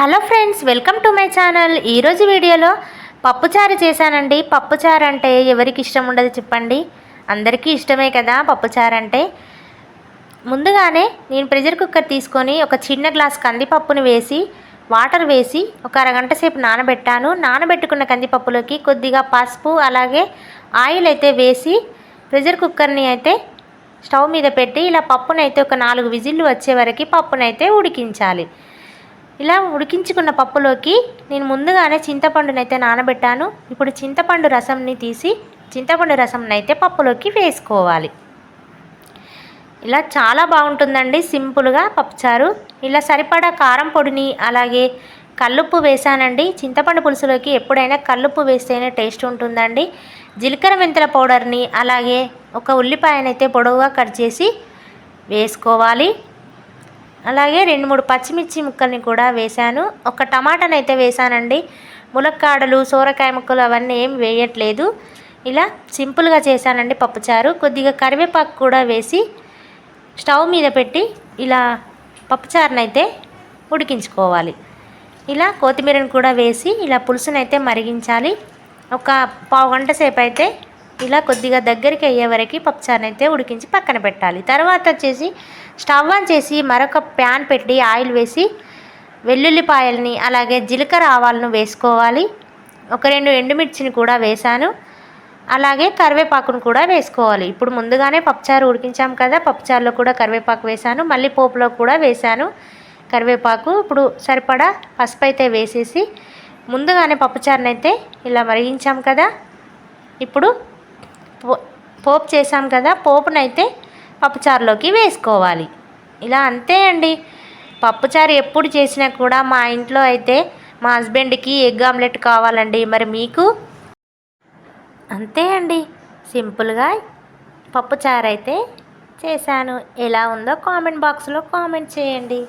Hello friends, welcome to my channel. ఈరోజు వీడియోలో పప్పుచారు చేశానండి. పప్పుచారు అంటే ఎవరికి ఇష్టం ఉండదు చెప్పండి? అందరికీ ఇష్టమే కదా పప్పుచారు అంటే. ముందుగానే నేను ప్రెషర్ కుక్కర్ తీసుకొని ఒక చిన్న గ్లాస్ కందిపప్పుని వేసి వాటర్ వేసి ఒక అరగంట సేపు నానబెట్టాను. నానబెట్టుకున్న కందిపప్పులోకి కొద్దిగా పసుపు అలాగే ఆయిల్ అయితే వేసి ప్రెషర్ కుక్కర్ని అయితే స్టవ్ మీద పెట్టి ఇలా పప్పునైతే ఒక 4 విజిల్లు వచ్చే వరకు పప్పునైతే ఉడికించాలి. ఇలా ఉడికించుకున్న పప్పులోకి నేను ముందుగానే చింతపండునైతే నానబెట్టాను. ఇప్పుడు చింతపండు రసంని తీసి చింతపండు రసంని అయితే పప్పులోకి వేసుకోవాలి. ఇలా చాలా బాగుంటుందండి సింపుల్గా పప్పుచారు. ఇలా సరిపడా కారం పొడిని అలాగే కల్లుప్పు వేసానండి. చింతపండు పులుసులోకి ఎప్పుడైనా కల్లుప్పు వేస్తేనే టేస్ట్ ఉంటుందండి. జీలకర్ర మెంతుల పౌడర్ని అలాగే ఒక ఉల్లిపాయనైతే పొడవుగా కట్ చేసి వేసుకోవాలి. అలాగే 2-3 పచ్చిమిర్చి ముక్కల్ని కూడా వేశాను. ఒక టమాటాని అయితే వేసానండి. ములక్కాడలు సోరకాయ ముక్కలు అవన్నీ ఏం వేయట్లేదు. ఇలా సింపుల్గా చేశానండి పప్పుచారు. కొద్దిగా కరివేపాకు కూడా వేసి స్టవ్ మీద పెట్టి ఇలా పప్పుచారునైతే ఉడికించుకోవాలి. ఇలా కొత్తిమీరని కూడా వేసి ఇలా పులుసునైతే మరిగించాలి. ఒక పావు గంట సేపు అయితే ఇలా కొద్దిగా దగ్గరికి అయ్యే వరకు పప్పుచారునైతే ఉడికించి పక్కన పెట్టాలి. తర్వాత వచ్చేసి స్టవ్ ఆన్ చేసి మరొక ప్యాన్ పెట్టి ఆయిల్ వేసి వెల్లుల్లిపాయలని అలాగే జీలకర్ర ఆవాలను వేసుకోవాలి. ఒక 2 ఎండుమిర్చిని కూడా వేశాను. అలాగే కరివేపాకును కూడా వేసుకోవాలి. ఇప్పుడు ముందుగానే పప్పుచారు ఉడికించాం కదా, పప్పుచారులో కూడా కరివేపాకు వేశాను. మళ్ళీ పోపులో కూడా వేశాను కరివేపాకు. ఇప్పుడు సరిపడా పసుపు అయితే వేసేసి ముందుగానే పప్పుచారునైతే ఇలా మరిగించాం కదా, ఇప్పుడు పోపు చేసాం కదా, పోపునైతే పప్పుచారులోకి వేసుకోవాలి. ఇలా అంతే అండి. పప్పుచారు ఎప్పుడు చేసినా కూడా మా ఇంట్లో అయితే మా హస్బెండ్కి ఎగ్ ఆమ్లెట్ కావాలండి. మరి మీకు? అంతే అండి, సింపుల్గా పప్పుచారు అయితే చేశాను. ఎలా ఉందో కామెంట్ బాక్స్లో కామెంట్ చేయండి.